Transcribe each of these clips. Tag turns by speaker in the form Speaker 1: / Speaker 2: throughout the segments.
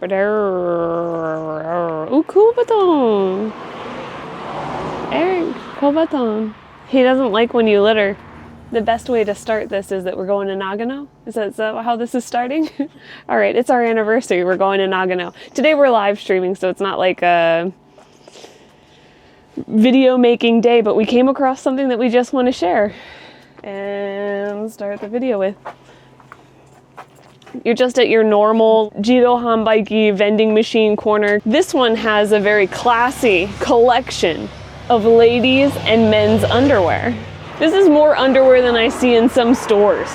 Speaker 1: Ooh, cool baton. Eric, cool baton. He doesn't like when you litter. The best way to start this is that we're going to Nagano. Is that how this is starting? All right, it's our anniversary. We're going to Nagano. Today we're live streaming, so it's not like a video making day, but we came across something that we just want to share and start the video with. You're just at your normal Jiro Hanbaiki vending machine corner. This one has a very classy collection of ladies and men's underwear. This is more underwear than I see in some stores.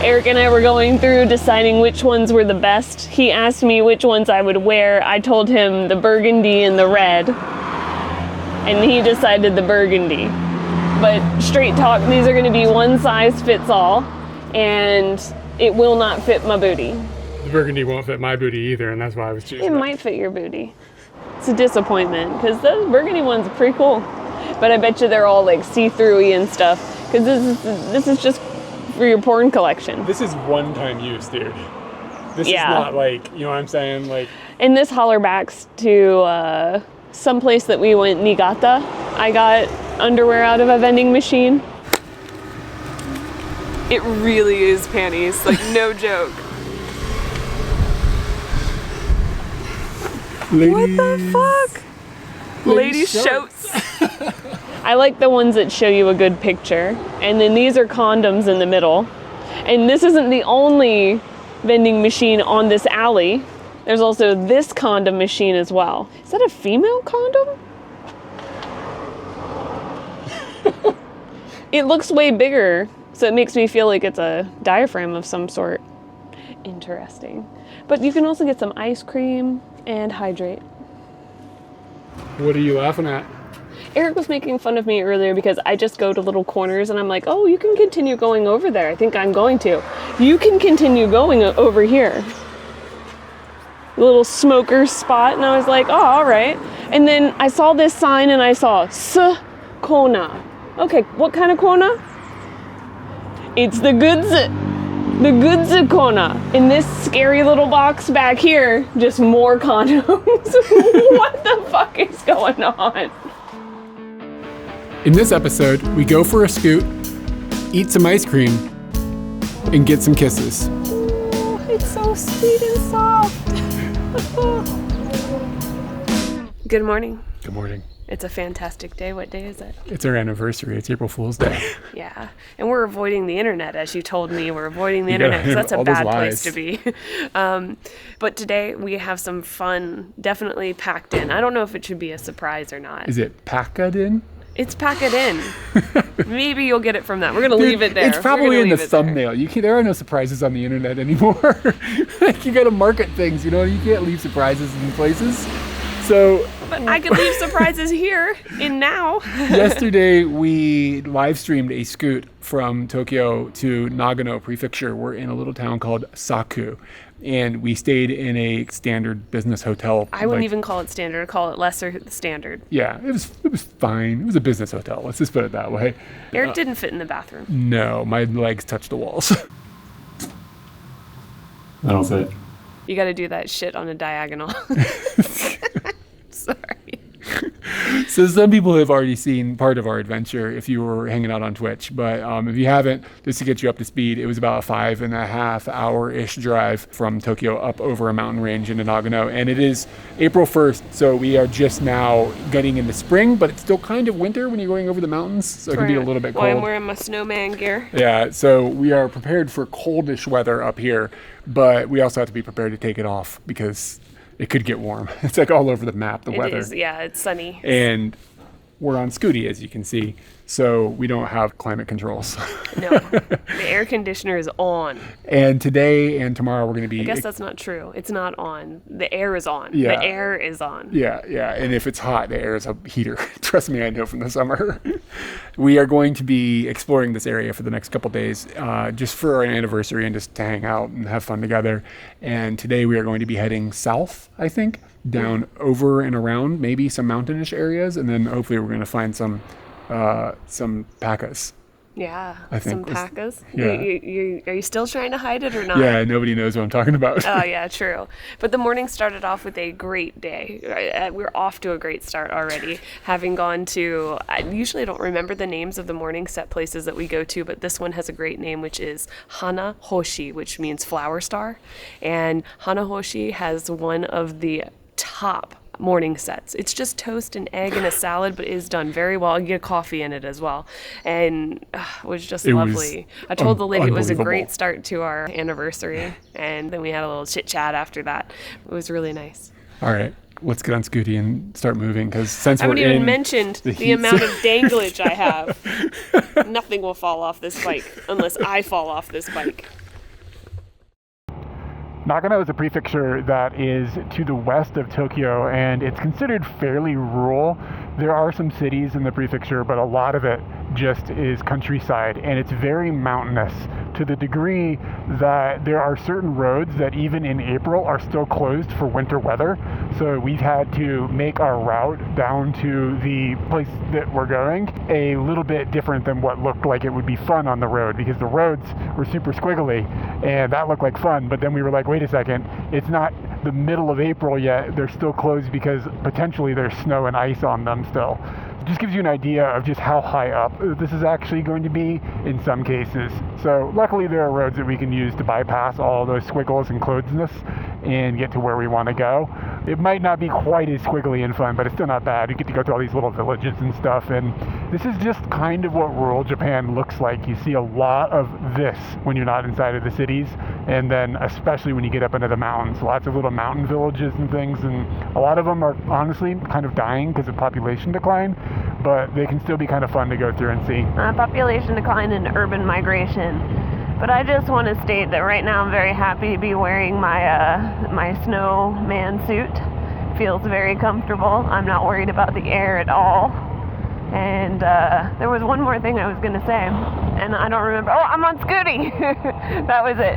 Speaker 1: Eric and I were going through deciding which ones were the best. He asked me which ones I would wear. I told him the burgundy and the red, and he decided the burgundy. But straight talk, these are gonna be one size fits all, and it will not fit my booty.
Speaker 2: The burgundy won't fit my booty either, and that's why I was choosing
Speaker 1: it. Might fit your booty. It's a disappointment, because those burgundy ones are pretty cool. But I bet you they're all like see-through-y and stuff, because this is just for your porn collection.
Speaker 2: This is one-time use, dude. This is not like, you know what I'm saying? Like.
Speaker 1: And this hollerbacks to some place that we went, Niigata. I got underwear out of a vending machine. It really is panties, like no joke.
Speaker 2: Ladies.
Speaker 1: What the fuck? Ladies shouts. I like the ones that show you a good picture. And then these are condoms in the middle. And this isn't the only vending machine on this alley. There's also this condom machine as well. Is that a female condom? It looks way bigger. So it makes me feel like it's a diaphragm of some sort. Interesting. But you can also get some ice cream and hydrate.
Speaker 2: What are you laughing at?
Speaker 1: Eric was making fun of me earlier because I just go to little corners and I'm like, oh, you can continue going over there. I think I'm going to. You can continue going over here. A little smoker spot. And I was like, oh, all right. And then I saw this sign and I saw Kona. Okay, what kind of Kona? It's the goods corner. In this scary little box back here, just more condoms. What the fuck is going on?
Speaker 2: In this episode, we go for a scoot, eat some ice cream, and get some kisses.
Speaker 1: Ooh, it's so sweet and soft. Good morning.
Speaker 2: Good morning.
Speaker 1: It's a fantastic day. What day is it?
Speaker 2: It's our anniversary. It's April Fool's Day.
Speaker 1: Yeah. And we're avoiding the internet, as you told me. We're avoiding the internet because that's a bad place to be. But today we have some fun, definitely packed in. I don't know if it should be a surprise or not.
Speaker 2: Is it packed in?
Speaker 1: It's packed in. Maybe you'll get it from that. We're going to leave it there.
Speaker 2: It's probably in the thumbnail. There are no surprises on the internet anymore. Like, you got to market things, you know? You can't leave surprises in places. So,
Speaker 1: but I can leave surprises here in now.
Speaker 2: Yesterday, we live streamed a scoot from Tokyo to Nagano Prefecture. We're in a little town called Saku, and we stayed in a standard business hotel.
Speaker 1: I wouldn't even call it standard. I'd call it lesser standard.
Speaker 2: Yeah, it was fine. It was a business hotel. Let's just put it that way.
Speaker 1: Eric didn't fit in the bathroom.
Speaker 2: No, my legs touched the walls. I don't fit.
Speaker 1: You got to do that shit on a diagonal. Sorry.
Speaker 2: So some people have already seen part of our adventure if you were hanging out on Twitch. But if you haven't, just to get you up to speed, it was about a 5.5 hour-ish drive from Tokyo up over a mountain range into Nagano. And it is April 1st, so we are just now getting into spring, but it's still kind of winter when you're going over the mountains. So it can be a little bit cold.
Speaker 1: I'm wearing my snowman gear.
Speaker 2: Yeah, so we are prepared for coldish weather up here, but we also have to be prepared to take it off because it could get warm. It's like all over the map, the weather.
Speaker 1: It is, yeah, it's sunny.
Speaker 2: And we're on Scooty, as you can see, so we don't have climate controls.
Speaker 1: No, the air conditioner is on.
Speaker 2: And today and tomorrow we're going to be...
Speaker 1: I guess that's not true. It's not on. The air is on.
Speaker 2: Yeah.
Speaker 1: The air is on.
Speaker 2: Yeah. And if it's hot, the air is a heater. Trust me, I know from the summer. We are going to be exploring this area for the next couple days, just for our anniversary and just to hang out and have fun together. And today we are going to be heading south, I think, down over and around maybe some mountainous areas, and then hopefully we're going to find some alpacas.
Speaker 1: Yeah,
Speaker 2: I think
Speaker 1: some alpacas.
Speaker 2: yeah.
Speaker 1: Are you still trying to hide it or not?
Speaker 2: Yeah, nobody knows what I'm talking about.
Speaker 1: Oh, yeah, true. But the morning started off with a great day. We're off to a great start already. Having gone to, I usually don't remember the names of the morning set places that we go to, but this one has a great name, which is Hana Hoshi, which means flower star. And Hana Hoshi has one of the top morning sets. It's just toast and egg and a salad, but it is done very well. You get coffee in it as well. And it was just lovely. I told the lady it was a great start to our anniversary. And then we had a little chit chat after that. It was really nice.
Speaker 2: All right. Let's get on Scooty and start moving, because since
Speaker 1: I
Speaker 2: we're
Speaker 1: haven't even mentioned the amount of danglage I have. Nothing will fall off this bike unless I fall off this bike.
Speaker 2: Nagano is a prefecture that is to the west of Tokyo, and it's considered fairly rural. There are some cities in the prefecture, but a lot of it just is countryside, and it's very mountainous to the degree that there are certain roads that even in April are still closed for winter weather. So we've had to make our route down to the place that we're going a little bit different than what looked like it would be fun on the road, because the roads were super squiggly and that looked like fun. But then we were like, wait a second, it's not the middle of April yet. They're still closed because potentially there's snow and ice on them still. It just gives you an idea of just how high up this is actually going to be in some cases. So luckily there are roads that we can use to bypass all those squiggles and closedness and get to where we want to go. It might not be quite as squiggly and fun, but it's still not bad. You get to go through all these little villages and stuff, and this is just kind of what rural Japan looks like. You see a lot of this when you're not inside of the cities, and then especially when you get up into the mountains. Lots of little mountain villages and things, and a lot of them are honestly kind of dying because of population decline, but they can still be kind of fun to go through and see.
Speaker 1: Population decline and urban migration. But I just want to state that right now I'm very happy to be wearing my snowman suit. Feels very comfortable. I'm not worried about the air at all. And there was one more thing I was going to say, and I don't remember. Oh, I'm on Scooty! That was it.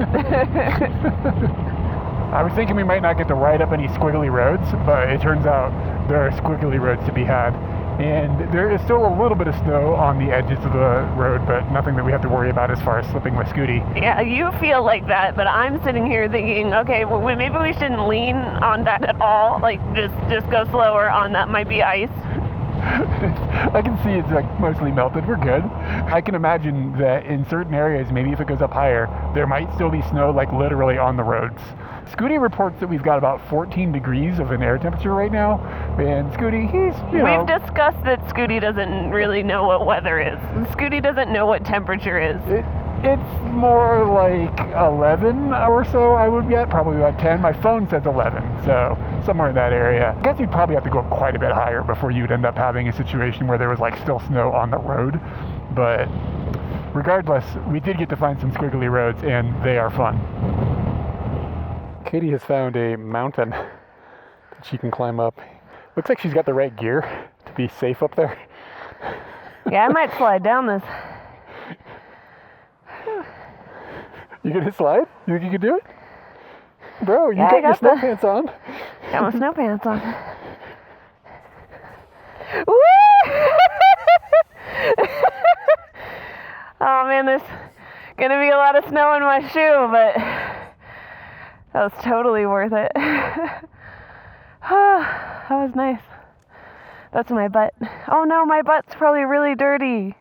Speaker 2: I was thinking we might not get to ride up any squiggly roads, but it turns out there are squiggly roads to be had. And there is still a little bit of snow on the edges of the road, but nothing that we have to worry about as far as slipping with Scooty.
Speaker 1: Yeah, you feel like that, but I'm sitting here thinking, okay, well, maybe we shouldn't lean on that at all. Like, just go slower on that. Might be ice.
Speaker 2: I can see it's like mostly melted. We're good. I can imagine that in certain areas, maybe if it goes up higher, there might still be snow like literally on the roads. Scooty reports that we've got about 14 degrees of an air temperature right now. And Scooty,
Speaker 1: We've discussed that Scooty doesn't really know what weather is. Scooty doesn't know what temperature is.
Speaker 2: It's more like 11 or so, I would get, probably about 10. My phone says 11, so somewhere in that area. I guess you'd probably have to go up quite a bit higher before you'd end up having a situation where there was like still snow on the road. But regardless, we did get to find some squiggly roads, and they are fun. Katie has found a mountain that she can climb up. Looks like she's got the right gear to be safe up there.
Speaker 1: Yeah, I might slide down this.
Speaker 2: You gonna slide? You think you can do it? Bro, you got your snow pants on.
Speaker 1: Got my snow pants on. Woo! Oh man, there's gonna be a lot of snow in my shoe, but that was totally worth it. That was nice. That's my butt. Oh no, my butt's probably really dirty.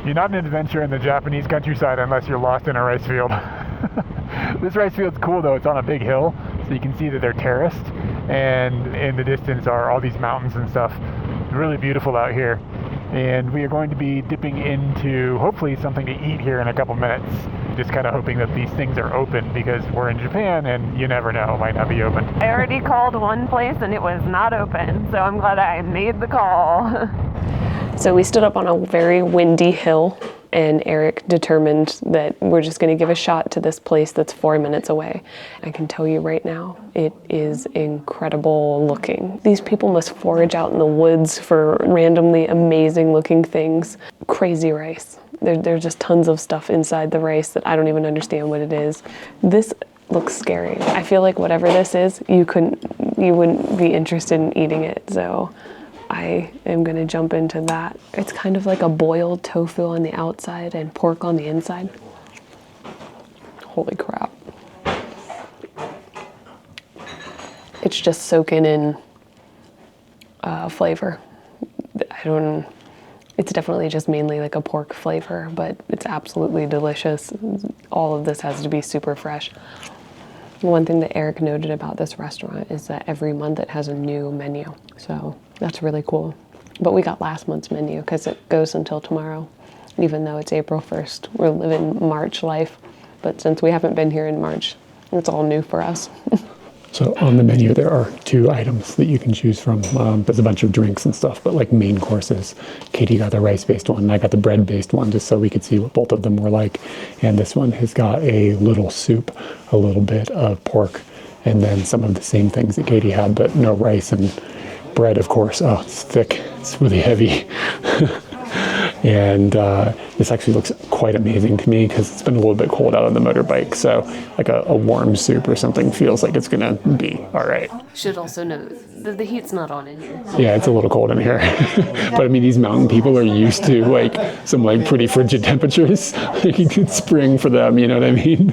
Speaker 2: You're not an adventure in the Japanese countryside unless you're lost in a rice field. This rice field's cool though. It's on a big hill, so you can see that they're terraced, and in the distance are all these mountains and stuff. It's really beautiful out here, and we are going to be dipping into hopefully something to eat here in a couple minutes. Just kind of hoping that these things are open, because we're in Japan and you never know, it might not be open.
Speaker 1: I already called one place and it was not open, so I'm glad I made the call. So we stood up on a very windy hill, and Eric determined that we're just going to give a shot to this place that's 4 minutes away. I can tell you right now, it is incredible looking. These people must forage out in the woods for randomly amazing looking things. Crazy rice. There's just tons of stuff inside the rice that I don't even understand what it is. This looks scary. I feel like whatever this is, you wouldn't be interested in eating it. So I am gonna jump into that. It's kind of like a boiled tofu on the outside and pork on the inside. Holy crap. It's just soaking in flavor. It's definitely just mainly like a pork flavor, but it's absolutely delicious. All of this has to be super fresh. One thing that Eric noted about this restaurant is that every month it has a new menu. So that's really cool. But we got last month's menu because it goes until tomorrow. Even though it's April 1st, we're living March life. But since we haven't been here in March, it's all new for us.
Speaker 2: So on the menu, there are 2 items that you can choose from. There's a bunch of drinks and stuff, but like main courses. Katie got the rice-based one, and I got the bread-based one, just so we could see what both of them were like. And this one has got a little soup, a little bit of pork, and then some of the same things that Katie had, but no rice and bread, of course. Oh, it's thick. It's really heavy. And this actually looks quite amazing to me because it's been a little bit cold out on the motorbike. So like a warm soup or something feels like it's gonna be all right.
Speaker 1: Should also note that the heat's not on in here.
Speaker 2: Yeah, it's a little cold in here. But I mean, these mountain people are used to like some like pretty frigid temperatures. It's spring for them, you know what I mean?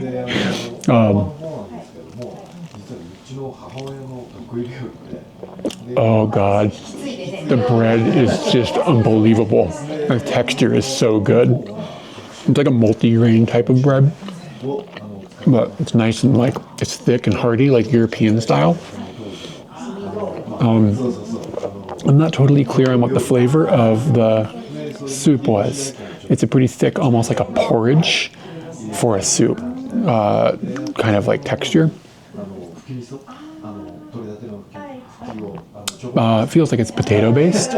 Speaker 2: Oh God, the bread is just unbelievable. The texture is so good. It's like a multi-grain type of bread, but it's nice and like, it's thick and hearty, like European style. I'm not totally clear on what the flavor of the soup was. It's a pretty thick, almost like a porridge for a soup, kind of like texture. It feels like it's potato based.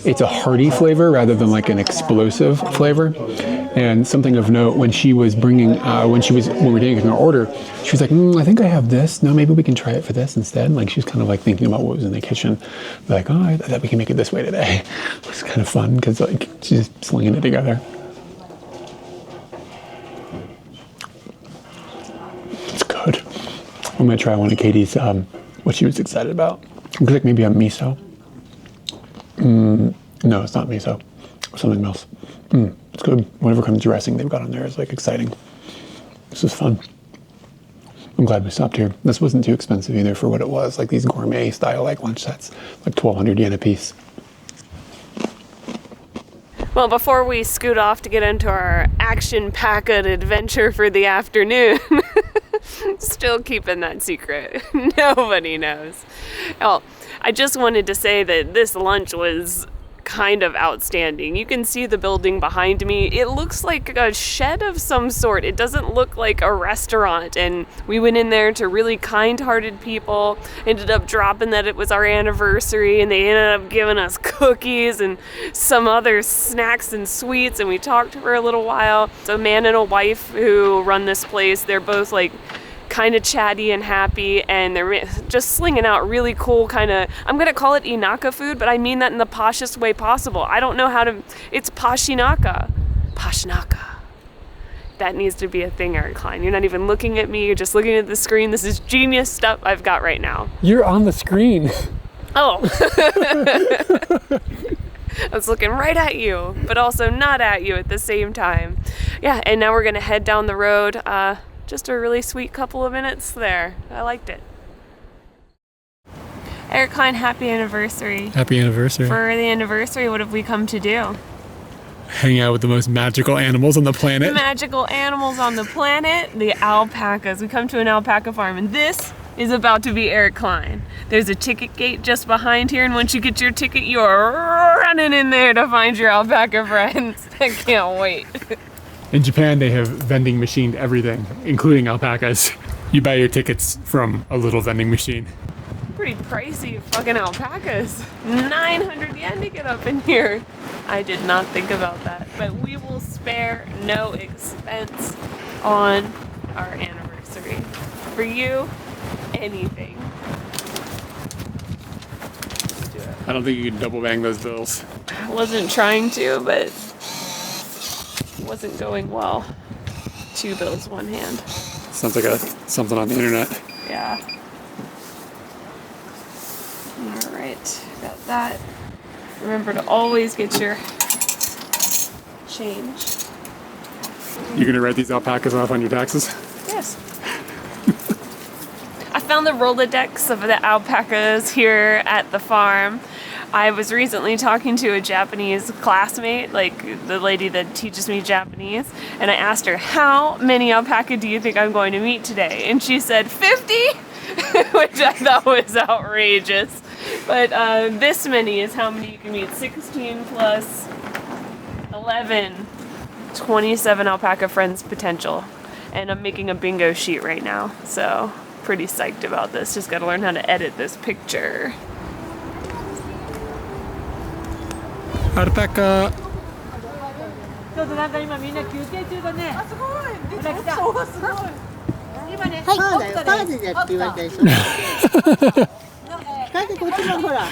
Speaker 2: It's a hearty flavor rather than like an explosive flavor. And something of note, when she was bringing, when we were taking our order, she was like, I think I have this. No, maybe we can try it for this instead. Like she was kind of like thinking about what was in the kitchen. Like, oh, I thought we can make it this way today. It was kind of fun because like she's just slinging it together. It's good. I'm gonna try one of Katie's, what she was excited about. It looks like maybe a miso. No, it's not miso. Something else. It's good. Whatever kind of dressing they've got on there is like exciting. This is fun. I'm glad we stopped here. This wasn't too expensive either for what it was. Like these gourmet style like lunch sets, like 1,200 yen a piece.
Speaker 1: Well, before we scoot off to get into our action-packed adventure for the afternoon, still keeping that secret. Nobody knows. Well, I just wanted to say that this lunch was kind of outstanding. You can see the building behind me. It looks like a shed of some sort. It doesn't look like a restaurant. And we went in there to really kind-hearted people. Ended up dropping that it was our anniversary, and they ended up giving us cookies and some other snacks and sweets, and we talked for a little while. It's a man and a wife who run this place. They're both like kind of chatty and happy, and they're just slinging out really cool kind of, I'm gonna call it Inaka food, but I mean that in the poshest way possible. I don't know how to, it's Pashinaka. That needs to be a thing, Eric Klein. You're not even looking at me, you're just looking at the screen. This is genius stuff I've got right now.
Speaker 2: You're on the screen.
Speaker 1: Oh. I was looking right at you, but also not at you at the same time. Yeah, and now we're gonna head down the road. Just a really sweet couple of minutes there. I liked it. Eric Klein, happy anniversary.
Speaker 2: Happy anniversary.
Speaker 1: For the anniversary, what have we come to do?
Speaker 2: Hang out with the most magical animals on the planet.
Speaker 1: Magical animals on the planet, the alpacas. We come to an alpaca farm, and this is about to be Eric Klein. There's a ticket gate just behind here, and once you get your ticket, you're running in there to find your alpaca friends. I can't wait.
Speaker 2: In Japan, they have vending machined everything, including alpacas. You buy your tickets from a little vending machine.
Speaker 1: Pretty pricey fucking alpacas. 900 yen to get up in here. I did not think about that, but we will spare no expense on our anniversary. For you, anything. Let's do it.
Speaker 2: I don't think you can double bang those bills.
Speaker 1: I wasn't trying to, but wasn't going well. 2 bills, 1 hand.
Speaker 2: Sounds like something on the internet.
Speaker 1: Yeah. All right, got that. Remember to always get your change.
Speaker 2: You gonna write these alpacas off on your taxes?
Speaker 1: Yes. I found the Rolodex of the alpacas here at the farm. I was recently talking to a Japanese classmate, like the lady that teaches me Japanese, and I asked her, how many alpaca do you think I'm going to meet today? And she said 50, which I thought was outrageous. But this many is how many you can meet. 16 plus 11, 27 alpaca friends potential. And I'm making a bingo sheet right now, so pretty psyched about this. Just gotta learn how to edit this picture.
Speaker 2: Alpaca.
Speaker 3: ちょっとなんか今みんな休憩中だね。あ、すごい。ほら来た。すごい。今ね、
Speaker 4: はい、パーだよ、パーでって言われたでしょ。だってこっちもほら。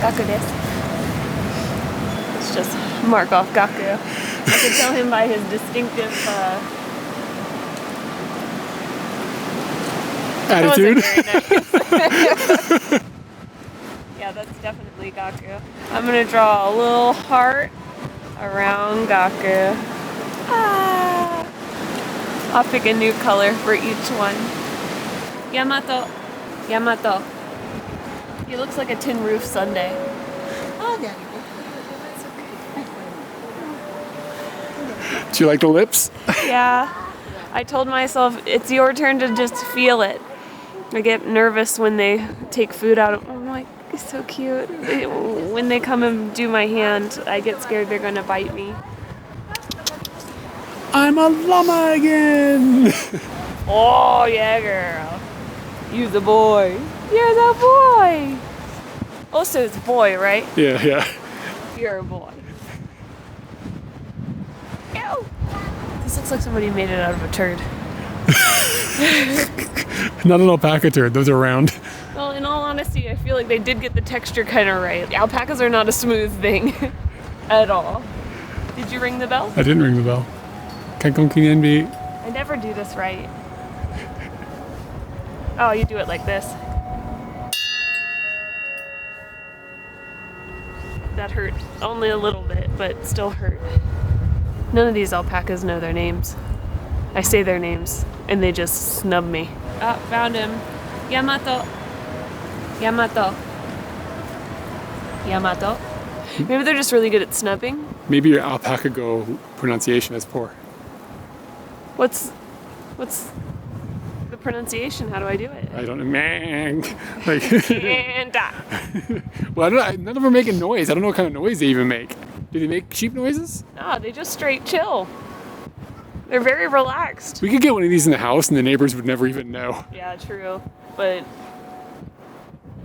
Speaker 1: Gakuです. Let's just mark off Gaku. I can tell him by his distinctive
Speaker 2: Attitude.
Speaker 1: Yeah, that's definitely Gaku. I'm gonna draw a little heart around Gaku. Ah. I'll pick a new color for each one. Yamato. Yamato. He looks like a tin roof sundae.
Speaker 4: パーであげて。
Speaker 2: Do you like the lips?
Speaker 1: Yeah. I told myself it's your turn to just feel it. I get nervous when they take food out. I'm like, it's so cute. When they come and do my hand, I get scared they're gonna bite me.
Speaker 2: I'm a llama again.
Speaker 1: Oh yeah, girl. You're the boy. You're the boy. Also, it's boy, right?
Speaker 2: Yeah, yeah.
Speaker 1: You're a boy. Ew. This looks like somebody made it out of a turd.
Speaker 2: Not an alpaca turd. Those are round.
Speaker 1: Well, in all honesty, I feel like they did get the texture kind of right. Alpacas are not a smooth thing at all. Did you ring the bell?
Speaker 2: I didn't ring the bell. Kankonkinenbi.
Speaker 1: I never do this right. Oh, you do it like this. That hurt only a little bit, but still hurt. None of these alpacas know their names. I say their names, and they just snub me. Ah, found him. Yamato. Yamato. Yamato. Maybe they're just really good at snubbing.
Speaker 2: Maybe your alpaca go pronunciation is poor.
Speaker 1: What's the pronunciation? How do I do it?
Speaker 2: I don't know. Man. Like,
Speaker 1: And
Speaker 2: well, I don't know. None of them are making noise. I don't know what kind of noise they even make. Do they make sheep noises?
Speaker 1: no, they just straight chill. They're very relaxed.
Speaker 2: We could get one of these in the house and the neighbors would never even know.
Speaker 1: Yeah, true. But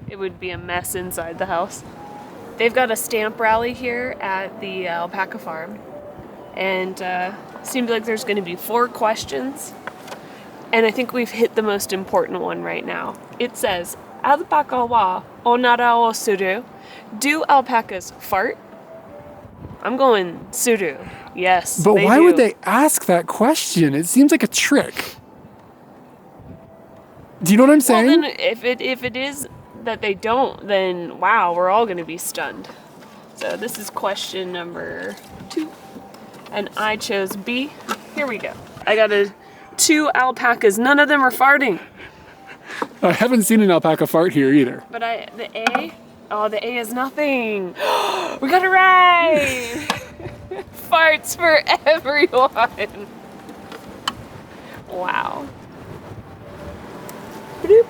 Speaker 1: it would be a mess inside the house. They've got a stamp rally here at the alpaca farm. And seems like there's going to be 4 questions. And I think we've hit the most important one right now. It says, Alpaca wa onara o suru. Do alpacas fart? I'm going suru. Yes.
Speaker 2: But why
Speaker 1: do.
Speaker 2: would they ask that question? It seems like a trick. Do you know what I'm saying?
Speaker 1: Well, then if it is that they don't, then wow, we're all going to be stunned. So this is question number 2. And I chose B. Here we go. I got 2 alpacas. None of them are farting.
Speaker 2: I haven't seen an alpaca fart here either.
Speaker 1: But the A is nothing. We got it right. Farts for everyone. Wow. Bloop.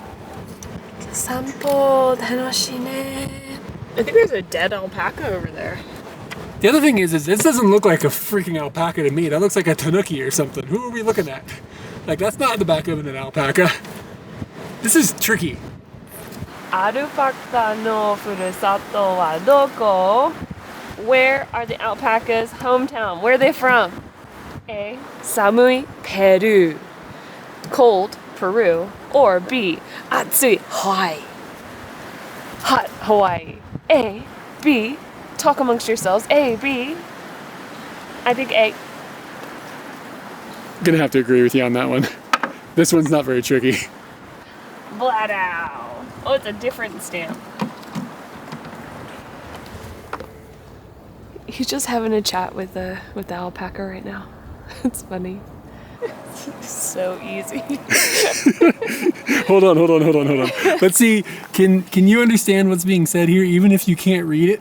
Speaker 1: Sampo tanoshi ne. I think there's a dead alpaca over there.
Speaker 2: The other thing is this doesn't look like a freaking alpaca to me. That looks like a tanuki or something. Who are we looking at? Like, that's not the back of an alpaca. This is tricky.
Speaker 1: Alpaca no furusato wa doko? Where are the alpacas' hometown? Where are they from? A. Samui, Peru. Cold, Peru. Or B. Atsui, Hawaii. Hot Hawaii. A. B. Talk amongst yourselves. A. B. I think A.
Speaker 2: Gonna have to agree with you on that one. This one's not very tricky.
Speaker 1: Bladow. Oh, it's a different stamp. He's just having a chat with the alpaca right now. It's funny. It's so easy.
Speaker 2: Hold on. Let's see. Can you understand what's being said here, even if you can't read it?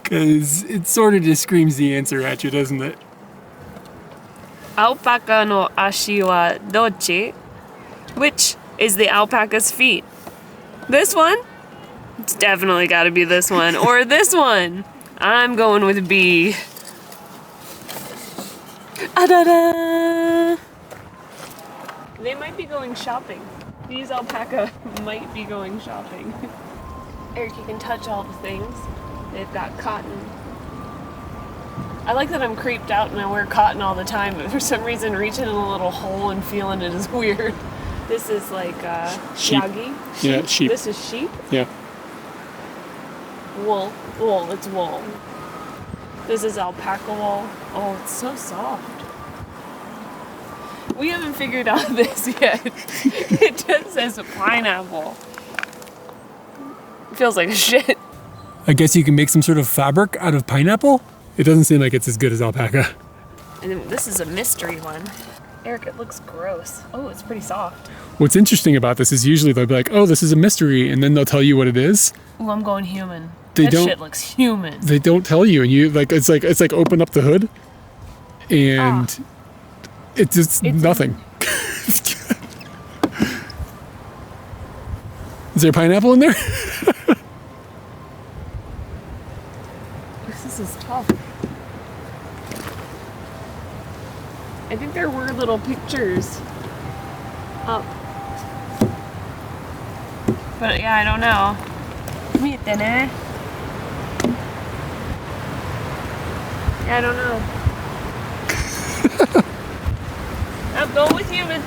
Speaker 2: Because it sort of just screams the answer at you, doesn't it?
Speaker 1: Alpaca no ashi wa dochi? Which is the alpaca's feet? This one? It's definitely got to be this one or this one. I'm going with B. Ah-da-da! They might be going shopping. These alpaca might be going shopping. Eric, you can touch all the things. They've got cotton. I like that I'm creeped out and I wear cotton all the time, but for some reason reaching in a little hole and feeling it is weird. This is like
Speaker 2: sheep.
Speaker 1: yagi.
Speaker 2: Yeah, sheep.
Speaker 1: This is sheep?
Speaker 2: Yeah.
Speaker 1: Wool, it's wool. This is alpaca wool. Oh, it's so soft. We haven't figured out this yet. It just says pineapple. It feels like shit.
Speaker 2: I guess you can make some sort of fabric out of pineapple? It doesn't seem like it's as good as alpaca.
Speaker 1: And then this is a mystery one. Eric, it looks gross. Oh, it's pretty soft.
Speaker 2: What's interesting about this is usually they'll be like, oh, this is a mystery, and then they'll tell you what it is.
Speaker 1: Oh, I'm going human.
Speaker 2: They
Speaker 1: that
Speaker 2: don't-
Speaker 1: shit looks human.
Speaker 2: They don't tell you, and you it's like open up the hood, and it's just nothing. Is there pineapple in there?
Speaker 1: This is tough. I think there were little pictures up. But yeah, I don't know. Yeah, I don't know. I'm going with human.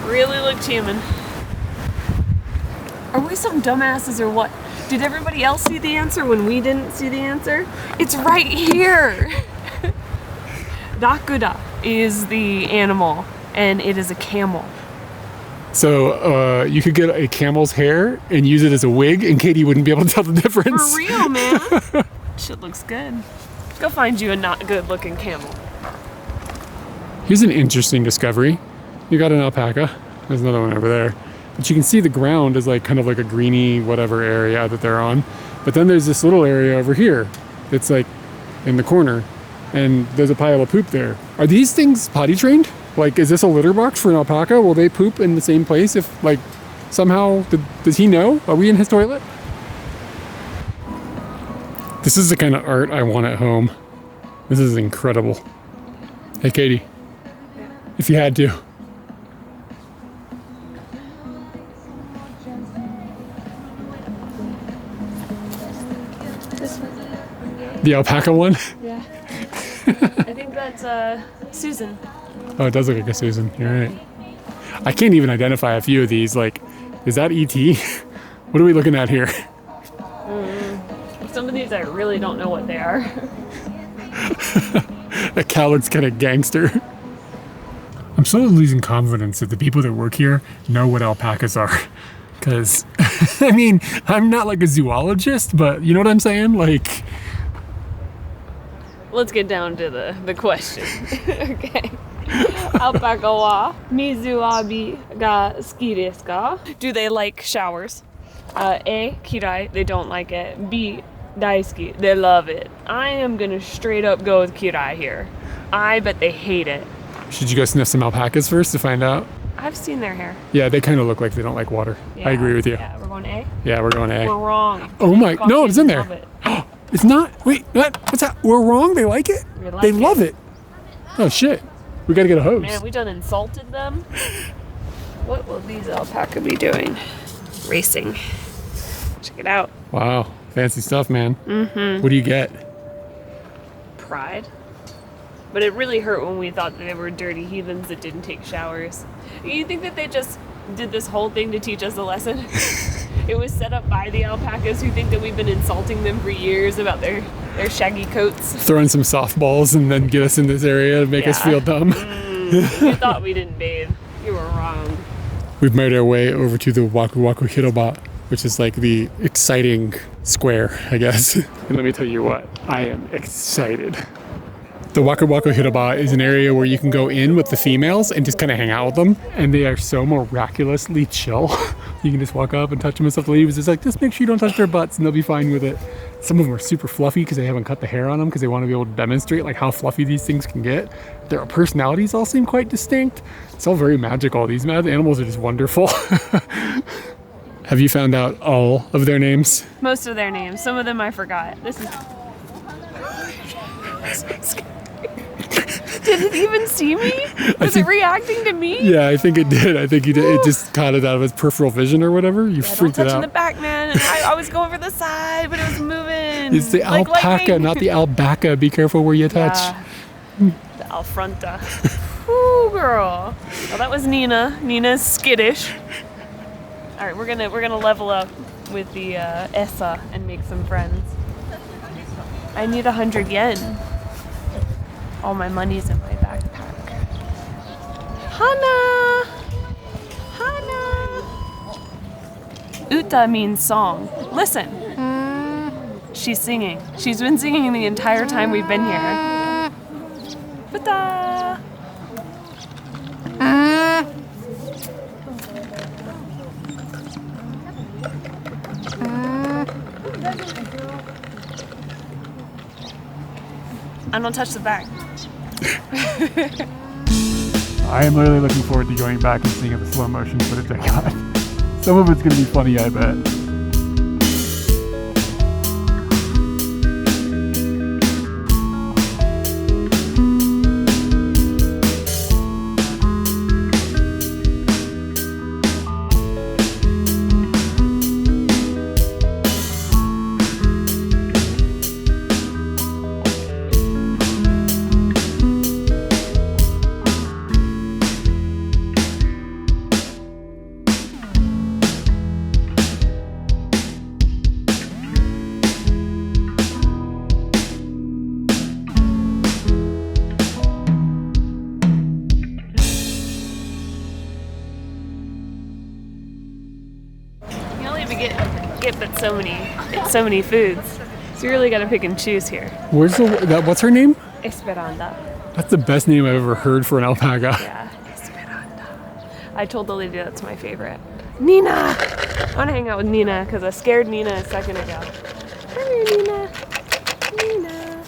Speaker 1: Really looked human. Are we some dumbasses or what? Did everybody else see the answer when we didn't see the answer? It's right here. Rakuda is the animal, and it is a camel.
Speaker 2: So you could get a camel's hair and use it as a wig, and Katie wouldn't be able to tell the difference.
Speaker 1: For real, man. Shit looks good. Go find you a not good looking camel.
Speaker 2: Here's an interesting discovery. You got an alpaca. There's another one over there. But you can see the ground is like kind of like a greeny whatever area that they're on. But then there's this little area over here that's like in the corner, and there's a pile of poop there. Are these things potty trained? Like, is this a litter box for an alpaca? Will they poop in the same place if, like, somehow, does he know? Are we in his toilet? This is the kind of art I want at home. This is incredible. Hey, Katie, if you had to.
Speaker 1: This one.
Speaker 2: The alpaca one?
Speaker 1: Yeah. I think that's Susan.
Speaker 2: Oh, it does look like a Susan. You're right. I can't even identify a few of these. Like, is that E.T.? What are we looking at here?
Speaker 1: Some of these I really don't know what they are.
Speaker 2: That cow looks kind of gangster. I'm slowly losing confidence that the people that work here know what alpacas are. Because, I mean, I'm not like a zoologist, but you know what I'm saying? Like...
Speaker 1: Let's get down to the question. Okay. Alpaca wa mizuabi ga suki desu ka? Do they like showers? A, kyde, they don't like it. B, daisuki, they love it. I am gonna straight up go with kyde here. I bet they hate it.
Speaker 2: Should you go sniff some alpacas first to find out?
Speaker 1: I've seen their hair.
Speaker 2: Yeah, they kind of look like they don't like water.
Speaker 1: Yeah,
Speaker 2: I agree with you.
Speaker 1: Yeah, we're going A?
Speaker 2: Yeah, we're going A.
Speaker 1: We're wrong.
Speaker 2: Oh my, no, it's in there.
Speaker 1: Love it.
Speaker 2: It's not, wait, what? What's that? We're wrong? They like it?
Speaker 1: We like
Speaker 2: They
Speaker 1: it.
Speaker 2: love it. Oh shit. We gotta get a hose.
Speaker 1: Man, we done insulted them. What will these alpaca be doing? Racing. Check it out.
Speaker 2: Wow, fancy stuff, man. Mm-hmm. What do you get?
Speaker 1: Pride. But it really hurt when we thought that they were dirty heathens that didn't take showers. You think that they just did this whole thing to teach us a lesson? It was set up by the alpacas who think that we've been insulting them for years about their shaggy coats.
Speaker 2: Throwing some softballs and then get us in this area to make us
Speaker 1: Yeah.
Speaker 2: feel dumb.
Speaker 1: You thought we didn't bathe. You were wrong.
Speaker 2: We've made our way over to the Waku Waku Hiroba, which is like the exciting square, I guess. And let me tell you what, I am excited. The Waku Waku Hiroba is an area where you can go in with the females and just kind of hang out with them. And they are so miraculously chill. You can just walk up and touch them and stuff. The lady was just like, just make sure you don't touch their butts and they'll be fine with it. Some of them are super fluffy because they haven't cut the hair on them because they want to be able to demonstrate like how fluffy these things can get. Their personalities all seem quite distinct. It's all very magical. These animals are just wonderful. Have you found out all of their names?
Speaker 1: Most of their names. Some of them I forgot. This is... Did it even see me? Was it reacting to me?
Speaker 2: Yeah, I think it did. I think it just caught it out of its peripheral vision or whatever. You freaked it out.
Speaker 1: Don't touch in the back, man. And I was going for the side, but it was moving.
Speaker 2: It's the alpaca, not the alpaca. Be careful where you touch.
Speaker 1: Yeah. The alfronta. Ooh, girl. Well, that was Nina. Nina's skittish. All right, we're gonna level up with the Essa and make some friends. I need 100 yen. All my money's in my backpack. Hana! Hana! Uta means song. Listen. She's singing. She's been singing the entire time we've been here. Uta! I don't touch the back.
Speaker 2: I am really looking forward to going back and seeing the slow motion footage I got. Some of it's going to be funny, I bet.
Speaker 1: But so many foods. So you really gotta pick and choose here.
Speaker 2: What's her name?
Speaker 1: Esperanda.
Speaker 2: That's the best name I've ever heard for an alpaca.
Speaker 1: Yeah, Esperanda. I told the lady that's my favorite. Nina! I wanna hang out with Nina because I scared Nina a second ago. Come here, Nina. Nina.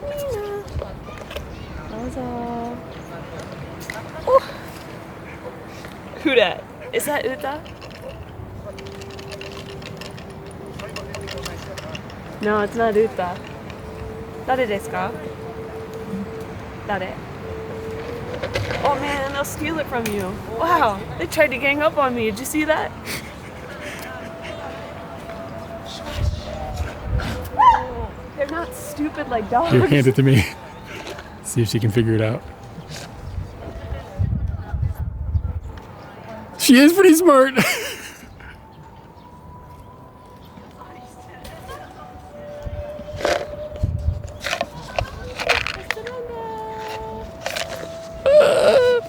Speaker 1: Nina. Dozo. Oh. Who dat? Is that Uta? No, it's not Uta. Dare desu ka? Dare? Oh man, they'll steal it from you. Wow, they tried to gang up on me. Did you see that? They're not stupid like dogs.
Speaker 2: Here, hand it to me. See if she can figure it out. She is pretty smart.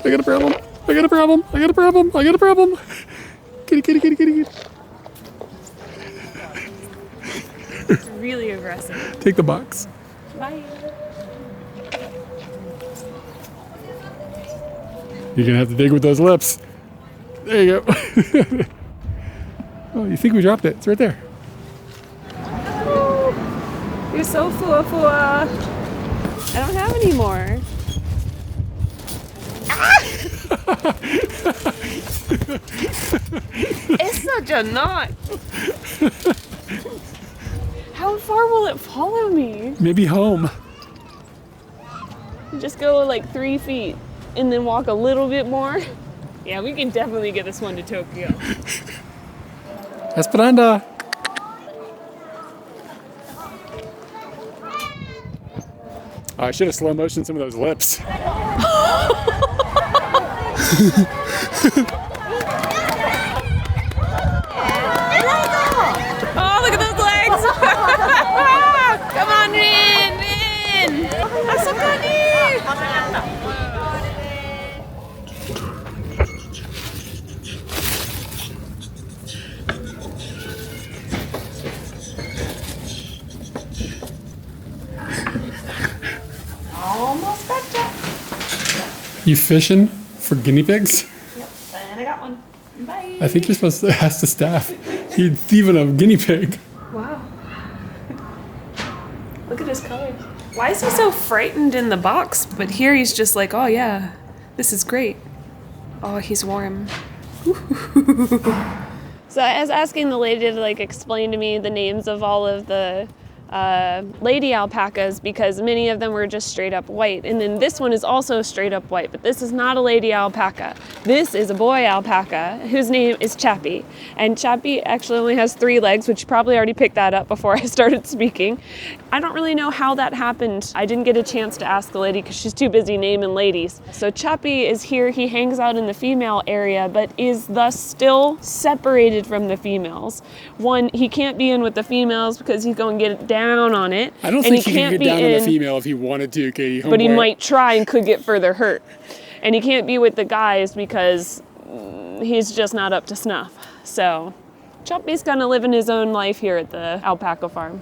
Speaker 2: I got a problem. I got a problem. I got a problem. I got a problem. Kitty, kitty, kitty, kitty, kitty.
Speaker 1: It's really aggressive.
Speaker 2: Take the box.
Speaker 1: Bye.
Speaker 2: You're gonna have to dig with those lips. There you go. Oh, you think we dropped it? It's right there.
Speaker 1: Oh, you're so fua. I don't have any more. It's such a knot. How far will it follow me?
Speaker 2: Maybe home.
Speaker 1: Just go like 3 feet and then walk a little bit more. Yeah, we can definitely get this one to Tokyo.
Speaker 2: Esperanda. Oh, I should have slow motioned some of those lips.
Speaker 1: Oh, look at those legs! Come on in! Asukani!
Speaker 2: You fishing for guinea pigs?
Speaker 1: And I got one. Bye.
Speaker 2: I think you're supposed to ask the staff. You're thieving a guinea pig.
Speaker 1: Wow. Look at his colors. Why is he so frightened in the box? But here he's just like, oh yeah, this is great. Oh, he's warm. So I was asking the lady to like explain to me the names of all of the lady alpacas because many of them were just straight up white. And then this one is also straight up white, but this is not a lady alpaca. This is a boy alpaca whose name is Chappie. And Chappie actually only has 3 legs, which you probably already picked that up before I started speaking. I don't really know how that happened. I didn't get a chance to ask the lady because she's too busy naming ladies. So Chappie is here. He hangs out in the female area, but is thus still separated from the females. One, he can't be in with the females because he's going to get down on it.
Speaker 2: I don't think he can get down on a female if he wanted to, Katie.
Speaker 1: But he might try and could get further hurt. And he can't be with the guys because he's just not up to snuff. So Chappie's kind of living his own life here at the alpaca farm.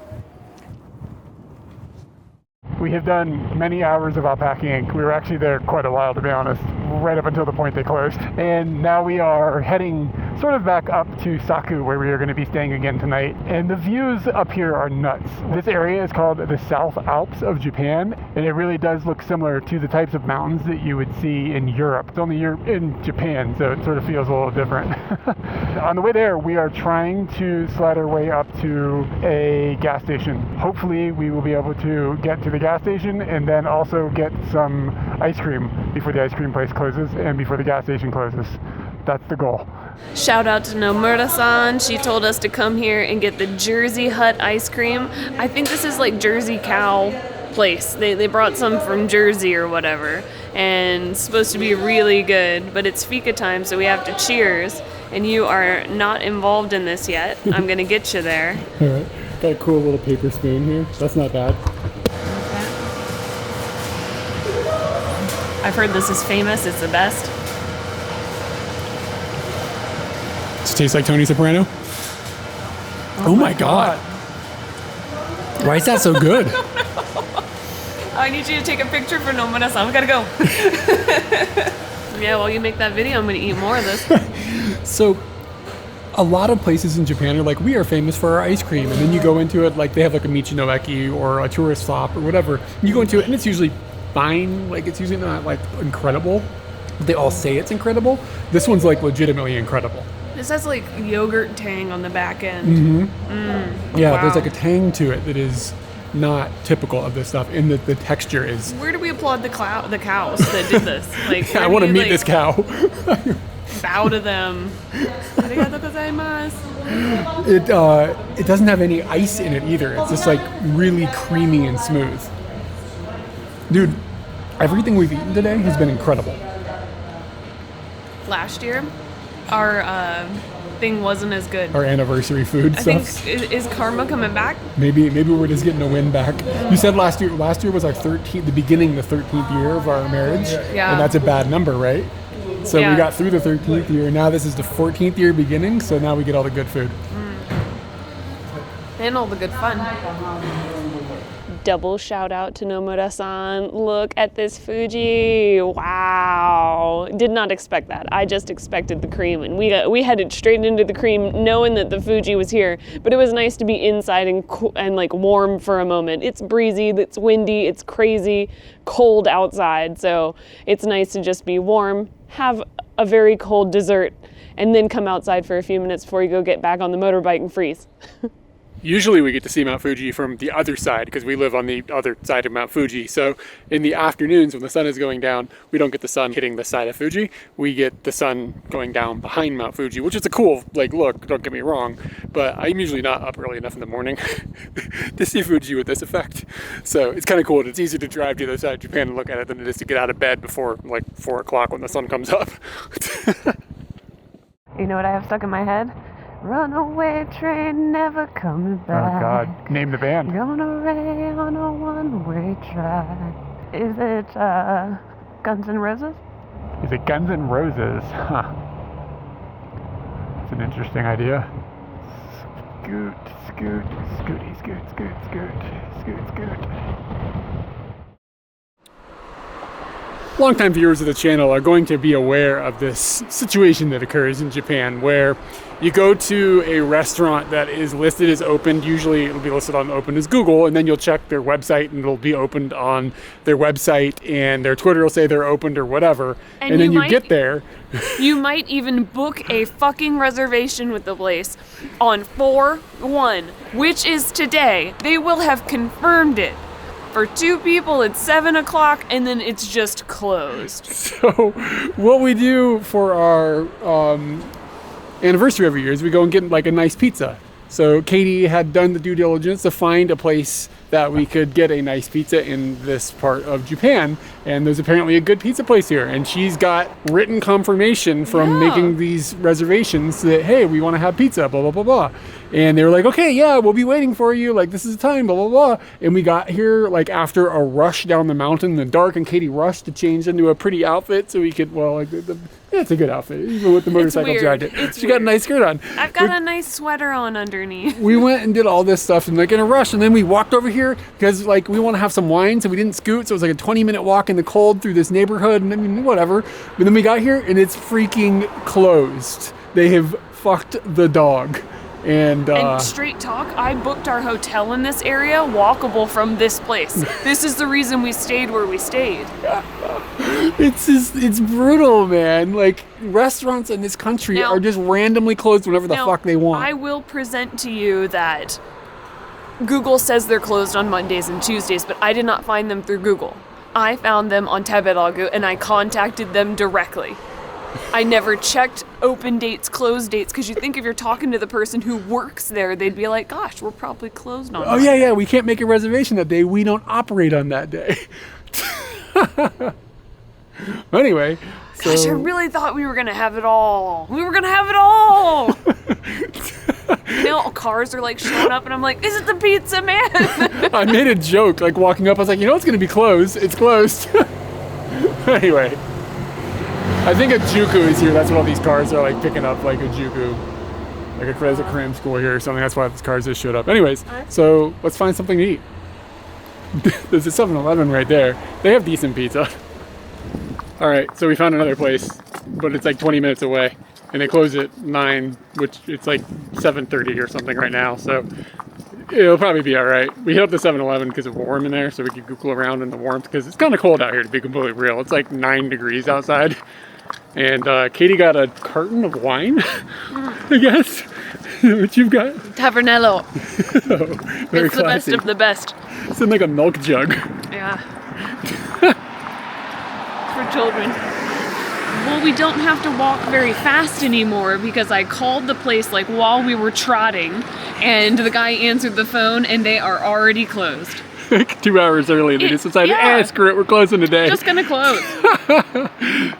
Speaker 2: We have done many hours of alpacking. We were actually there quite a while, to be honest, right up until the point they closed. And now we are heading sort of back up to Saku, where we are going to be staying again tonight. And the views up here are nuts. This area is called the South Alps of Japan, and it really does look similar to the types of mountains that you would see in Europe. It's only you're in Japan, so it sort of feels a little different. On the way there, we are trying to slide our way up to a gas station. Hopefully, we will be able to get to the gas station and then also get some ice cream before the ice cream place closes and before the gas station closes. That's the goal.
Speaker 1: Shout out to Nomura-san. She told us to come here and get the Jersey Hut ice cream. I think this is like Jersey cow place. They brought some from Jersey or whatever, and it's supposed to be really good, but it's fika time, so we have to cheers, and you are not involved in this yet. I'm gonna get you there.
Speaker 2: All right. Got a cool little paper spoon here. That's not bad.
Speaker 1: I've heard this is famous. It's the best.
Speaker 2: Does it taste like Tony Soprano? Oh my God. Why is that so good?
Speaker 1: I need you to take a picture for Nomura-san. We gotta go. Yeah, while you make that video, I'm gonna eat more of this.
Speaker 2: So, a lot of places in Japan are like, we are famous for our ice cream. And then you go into it, like they have like a Michinoeki or a tourist stop or whatever. You go into it and it's usually fine. Like it's usually not like incredible. They all say it's incredible. This one's like legitimately incredible.
Speaker 1: This has like yogurt tang on the back end.
Speaker 2: Mm-hmm. Yeah,
Speaker 1: wow.
Speaker 2: There's like a tang to it that is not typical of this stuff, and the texture is.
Speaker 1: Where do we applaud the cows that did this? Like,
Speaker 2: I want to meet this cow.
Speaker 1: Bow to them. Arigatou gozaimasu.
Speaker 2: It doesn't have any ice in it either. It's just like really creamy and smooth. Dude, everything we've eaten today has been incredible.
Speaker 1: Last year, our thing wasn't as good.
Speaker 2: Our anniversary food
Speaker 1: I
Speaker 2: stuff.
Speaker 1: think is karma coming back?
Speaker 2: Maybe we're just getting a win back. You said last year was our 13th year of our marriage.
Speaker 1: Yeah.
Speaker 2: And that's a bad number, right? So
Speaker 1: Yeah.
Speaker 2: we got through the 13th year. Now this is the 14th year beginning. So now we get all the good food.
Speaker 1: And all the good fun. Double shout out to Nomura-san. Look at this Fuji. Wow. Did not expect that. I just expected the cream, and we headed straight into the cream knowing that the Fuji was here. But it was nice to be inside and like warm for a moment. It's breezy, it's windy, it's crazy cold outside. So it's nice to just be warm, have a very cold dessert, and then come outside for a few minutes before you go get back on the motorbike and freeze.
Speaker 2: Usually we get to see Mount Fuji from the other side because we live on the other side of Mount Fuji. So in the afternoons when the sun is going down, we don't get the sun hitting the side of Fuji. We get the sun going down behind Mount Fuji, which is a cool look, don't get me wrong. But I'm usually not up early enough in the morning to see Fuji with this effect. So it's kind of cool. It's easier to drive to the other side of Japan and look at it than it is to get out of bed before like 4 o'clock when the sun comes up.
Speaker 1: You know what I have stuck in my head? Runaway train never coming back.
Speaker 2: Oh God, name the band.
Speaker 1: Going away on a one-way track. Is it Guns N' Roses?
Speaker 2: Is it Guns N' Roses? Huh. It's an interesting idea. Scoot, scoot, scooty, scoot, scoot, scoot, scoot, scoot. longtime viewers of the channel are going to be aware of this situation that occurs in Japan where you go to a restaurant that is listed as opened. Usually it'll be listed on open as Google, and then you'll check their website and it'll be opened on their website, and their Twitter will say they're opened or whatever. And then you get there.
Speaker 1: You might even book a fucking reservation with the place on 4/1, which is today. They will have confirmed it. For 2 people, it's 7 o'clock, and then it's just closed.
Speaker 2: So what we do for our anniversary every year is we go and get like a nice pizza. So Katie had done the due diligence to find a place that we could get a nice pizza in this part of Japan, and there's apparently a good pizza place here, and she's got written confirmation from making these reservations that, hey, we want to have pizza, blah blah blah blah. And they were like, okay, yeah, we'll be waiting for you, like this is the time, blah blah blah. And we got here like after a rush down the mountain in the dark, and Katie rushed to change into a pretty outfit so we could, well, like yeah, it's a good outfit, even with the motorcycle jacket. She got a nice skirt on.
Speaker 1: I've got a nice sweater on underneath.
Speaker 2: We went and did all this stuff and like in a rush, and then we walked over here because like we want to have some wine, so we didn't scoot, so it was like a 20-minute walk in the cold through this neighborhood, and I mean, whatever. But then we got here and it's freaking closed. They have fucked the dog. And
Speaker 1: straight talk, I booked our hotel in this area, walkable from this place. This is the reason we stayed where we stayed.
Speaker 2: It's brutal, man. Like, restaurants in this country are just randomly closed whenever the fuck they want.
Speaker 1: I will present to you that Google says they're closed on Mondays and Tuesdays, but I did not find them through Google. I found them on Tabelago, and I contacted them directly. I never checked open dates, closed dates, because you think if you're talking to the person who works there, they'd be like, gosh, we're probably closed on Monday.
Speaker 2: Yeah, we can't make a reservation that day. We don't operate on that day. Anyway.
Speaker 1: Gosh, I really thought we were going to have it all. We were going to have it all. You know, cars are like showing up, and I'm like, is it the pizza man?
Speaker 2: I made a joke, like walking up. I was like, you know, it's going to be closed. It's closed. Anyway. I think a Juku is here. That's what all these cars are like picking up, like a Juku. Like there's a cram school here or something. That's why these cars just showed up. Anyways, so let's find something to eat. There's a 7-Eleven right there. They have decent pizza. All right, so we found another place, but it's like 20 minutes away. And they close at 9, which it's like 7:30 or something right now. So it'll probably be all right. We hit up the 7-Eleven because it's warm in there, so we could Google around in the warmth, because it's kind of cold out here, to be completely real. It's like 9 degrees outside. And Katie got a carton of wine, I guess. What you've got?
Speaker 1: Tavernello.
Speaker 2: Oh, very
Speaker 1: it's
Speaker 2: classy.
Speaker 1: The best of the best.
Speaker 2: It's in like a milk jug.
Speaker 1: Yeah. For children. Well, we don't have to walk very fast anymore because I called the place like while we were trotting, and the guy answered the phone, and they are already closed.
Speaker 2: Like 2 hours early, they just decided, screw it, we're closing today.
Speaker 1: Just gonna close.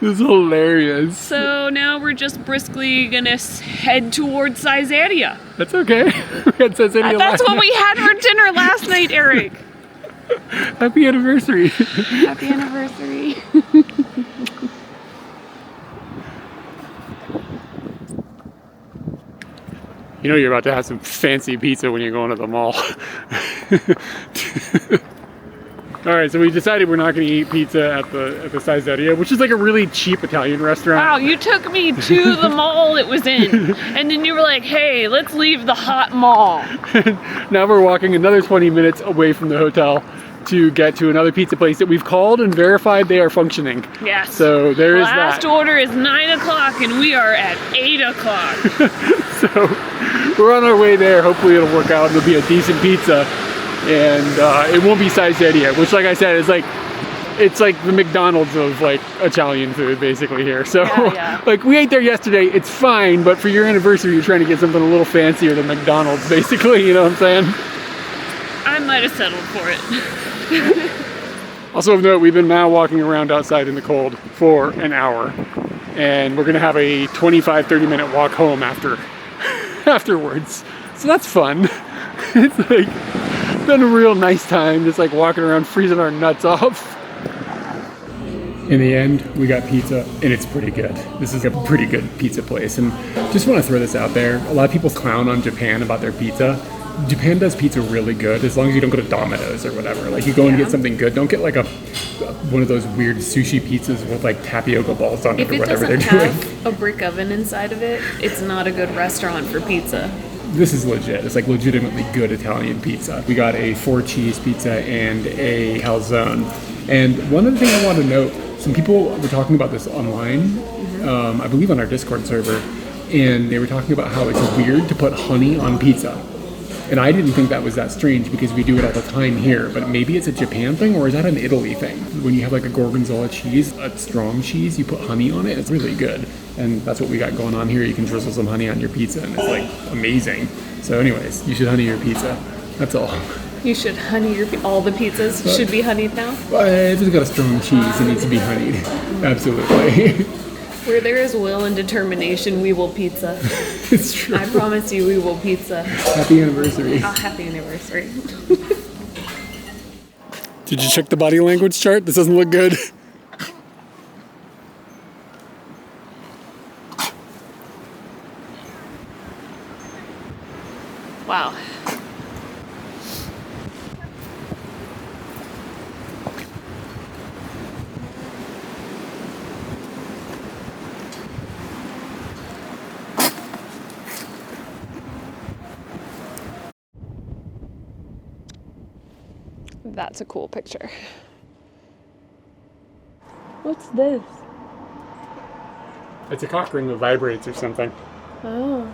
Speaker 2: This is hilarious.
Speaker 1: So now we're just briskly gonna head towards Caesarea.
Speaker 2: That's okay. We had Caesarea
Speaker 1: That's
Speaker 2: last
Speaker 1: what we had for dinner last night, Eric.
Speaker 2: Happy anniversary.
Speaker 1: Happy anniversary.
Speaker 2: You know you're about to have some fancy pizza when you're going to the mall. All right, so we decided we're not going to eat pizza at the Caesarea, which is like a really cheap Italian restaurant.
Speaker 1: Wow, you took me to the mall it was in, and then you were like, hey, let's leave the hot mall.
Speaker 2: Now we're walking another 20 minutes away from the hotel to get to another pizza place that we've called and verified they are functioning.
Speaker 1: Yes.
Speaker 2: So there is that.
Speaker 1: Last order is 9 o'clock, and we are at 8 o'clock.
Speaker 2: So we're on our way there. Hopefully it'll work out. It'll be a decent pizza. And it won't be Caesarea, which, like I said, is like, it's like the McDonald's of like Italian food basically here. So like we ate there yesterday, it's fine, but for your anniversary you're trying to get something a little fancier than McDonald's basically, you know what I'm saying? I might have settled for it. Also of note, we've been now walking around outside in the cold for an hour, and we're gonna have a 25-30 minute walk home afterwards. So that's fun. It's like been a real nice time, just like walking around freezing our nuts off. In the end, we got pizza, and it's pretty good. This is a pretty good pizza place, and just want to throw this out there. A lot of people clown on Japan about their pizza. Japan does pizza really good, as long as you don't go to Domino's or whatever. Like, you go and get something good. Don't get like a one of those weird sushi pizzas with like tapioca balls on it
Speaker 1: If
Speaker 2: or
Speaker 1: it
Speaker 2: whatever they're
Speaker 1: doesn't
Speaker 2: doing.
Speaker 1: have a brick oven inside of it, it's not a good restaurant for pizza.
Speaker 2: This is legit. It's like legitimately good Italian pizza. We got a 4-cheese pizza and a calzone. And one other thing I want to note, some people were talking about this online, I believe on our Discord server, and they were talking about how it's weird to put honey on pizza. And I didn't think that was that strange because we do it all the time here, but maybe it's a Japan thing, or is that an Italy thing? When you have like a gorgonzola cheese, a strong cheese, you put honey on it, it's really good. And that's what we got going on here. You can drizzle some honey on your pizza and it's like amazing. So anyways, you should honey your pizza. That's all.
Speaker 1: You should honey all the pizzas should be honeyed now.
Speaker 2: If it's got a strong cheese, it needs to be honeyed. Absolutely.
Speaker 1: Where there is will and determination, we will pizza.
Speaker 2: It's true.
Speaker 1: I promise you, we will pizza.
Speaker 2: Happy anniversary.
Speaker 1: Oh, happy anniversary.
Speaker 2: Did you check the body language chart? This doesn't look good.
Speaker 1: Wow. That's a cool picture. What's this?
Speaker 2: It's a cock ring that vibrates or something.
Speaker 1: Oh.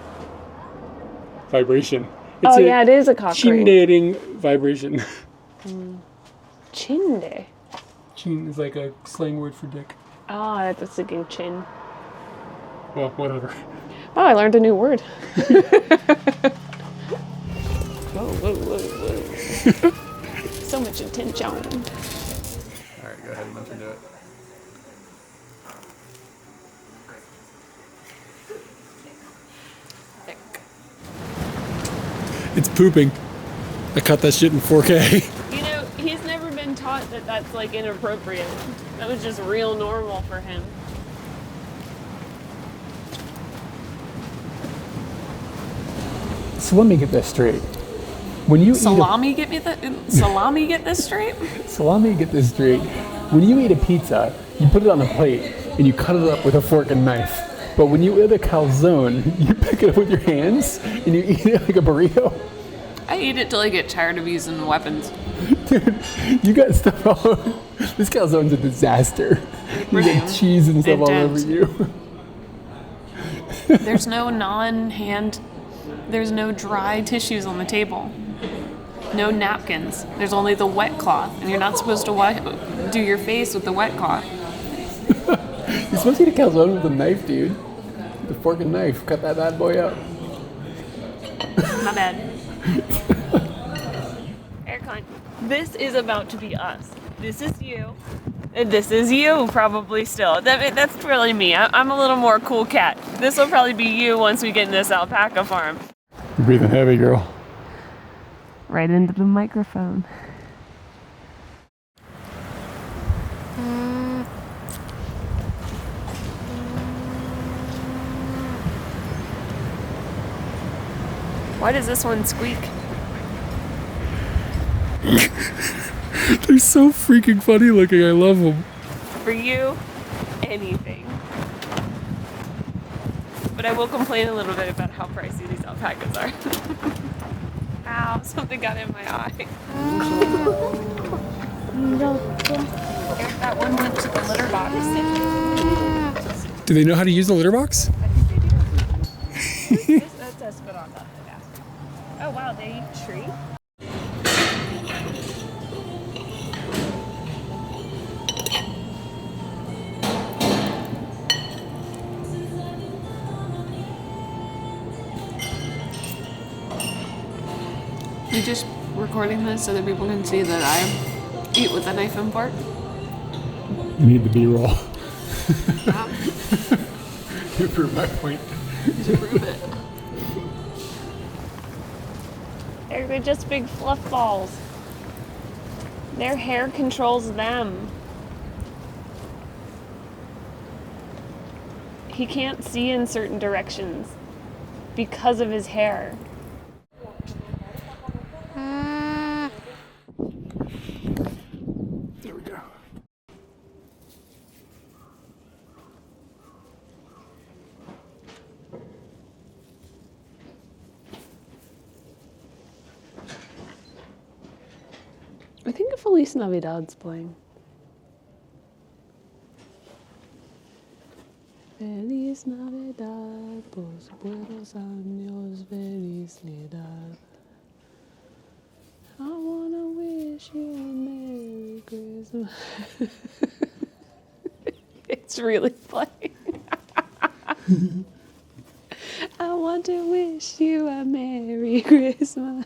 Speaker 2: Vibration.
Speaker 1: Oh yeah, it is a cock ring.
Speaker 2: Chin-dating vibration.
Speaker 1: Chinde.
Speaker 2: Chin is like a slang word for dick.
Speaker 1: Oh, I was thinking chin.
Speaker 2: Well, whatever.
Speaker 1: Oh, I learned a new word. Whoa, whoa, whoa. So much attention.
Speaker 2: Alright, go ahead and let me do it.
Speaker 1: Thick.
Speaker 2: It's pooping. I cut that shit in 4K.
Speaker 1: You know, he's never been taught that that's like inappropriate. That was just real normal for him.
Speaker 2: So let me get this straight. When you
Speaker 1: Salami, get this straight?
Speaker 2: Salami, get this straight. When you eat a pizza, you put it on a plate and you cut it up with a fork and knife. But when you eat a calzone, you pick it up with your hands and you eat it like a burrito.
Speaker 1: I eat it till I get tired of using weapons.
Speaker 2: Dude, you got stuff all over. This calzone's a disaster. You got cheese and stuff all over you.
Speaker 1: There's no non-hand, there's no dry tissues on the table. No napkins. There's only the wet cloth, and you're not supposed to do your face with the wet cloth.
Speaker 2: You're supposed to eat a calzone with a knife, dude. The fork and knife. Cut that bad boy up.
Speaker 1: My bad. Aircon. This is about to be us. This is you. And this is you, probably still. That's really me. I'm a little more cool cat. This will probably be you once we get in this alpaca farm.
Speaker 2: You're breathing heavy, girl.
Speaker 1: Right into the microphone. Why does this one squeak?
Speaker 2: They're so freaking funny looking. I love them.
Speaker 1: For you, anything. But I will complain a little bit about how pricey these alpacas are. Ow, something got in my eye. Eric, that one went to the litter box.
Speaker 2: Do they know how to use the litter box?
Speaker 1: That's a spit on that. Oh wow, they eat tree? You just recording this so that people can see that I eat with a knife and fork?
Speaker 2: You need the B-roll.
Speaker 1: Yeah.
Speaker 2: You prove my point.
Speaker 1: To prove it. They're just big fluff balls. Their hair controls them. He can't see in certain directions because of his hair. think Feliz Navidad's playing. Feliz Navidad, pues buenos años, felicidad. I wanna wish you a Merry Christmas. It's really playing. I want to wish you a Merry Christmas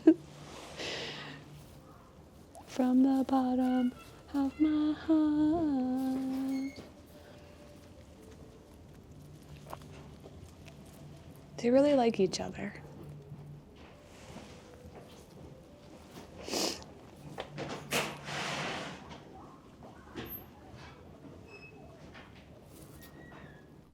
Speaker 1: from the bottom of my heart. They really like each other.